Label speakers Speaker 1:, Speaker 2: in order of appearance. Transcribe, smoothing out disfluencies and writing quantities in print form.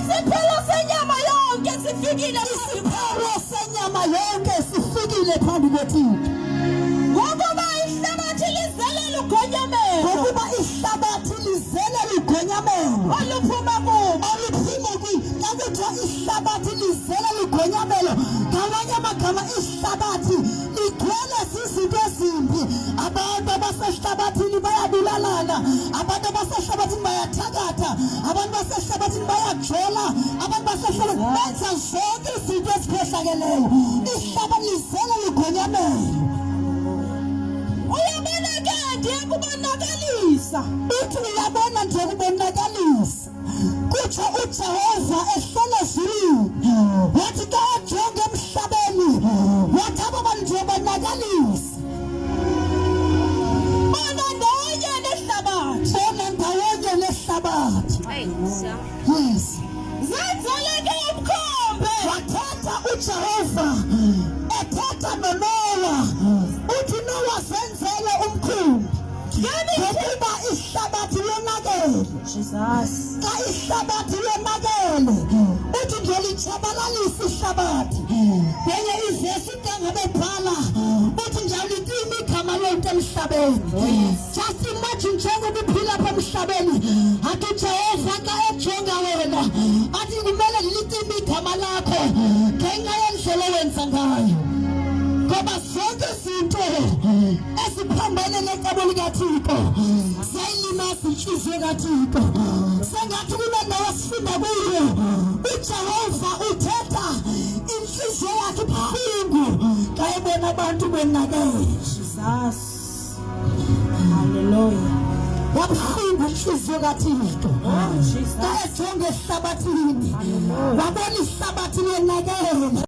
Speaker 1: isiphelo senyama yonke sifikile,
Speaker 2: isiphelo senyama yonke sifikile phambi kwethixo.
Speaker 1: ngokuba ihlabathi lizelela ugonyamelo,
Speaker 2: Ngokuba ihlabathi lizelela ugonyamelo
Speaker 1: oluphuma kubo.
Speaker 2: oluphuma kakuthiwa ihlabathi lizelela ugonyamelo. Ngamanye amagama ihlabathi ligcwele izinto ezimbi. Abantu abasehlabathini bayabulalana, abantu abasehlabathini bayathakatha, abantu basehlabathini bayajola, abantu basehlabathini benza zonke izinto eziphehlakeleyo. Ihlabathi lizelela ugonyamelo.
Speaker 1: Uyabona ke ndiyakubonakalisa,
Speaker 2: Uthi uyabona nje ukubonakalisa. Kutsho uJehova ehlala ezulwini. Wathi ka ejonge emhlabeni, wathi aba bantu ndiyobonakalisa.
Speaker 1: bona ndawonye nehlabathi,
Speaker 2: Bona ndawonye nehlabathi. Yes.
Speaker 1: zenzeleke umkhombe.
Speaker 2: Wathetha uJehova ethetha noNowa. Uthi Nowa zenzele umkhumbi. Ngokuba ihlabathi lonakele.
Speaker 1: Jesus.
Speaker 2: Ka ihlabathi lonakele, uthi ngiyolitshabalalisa ihlabathi. Benye ivesi kangabe bhala, uthi ngiyalitima igama lonke emhlabeni. Just imagine njengoba uphila apha emhlabeni, athi uJehova ka ejonga wena, athi kumele ngilitime igama lakho ngenxa yendlela owenza ngayo. Ngoba zonke izinto eziphambene necebo likaThixo ziyayilimaza inhliziyo kaThixo. Sengathi kule ndawo esifunda kuyo uJehova uthetha inhliziyo yakhe ibuhlungu ka ebona abantu bonakele.
Speaker 1: Jesus. Hallelujah.
Speaker 2: Wabuhlungu inhliziyo kaThixo
Speaker 1: Jesus.
Speaker 2: ka ejonge ehlabathini, wabona ihlabathi lonakele.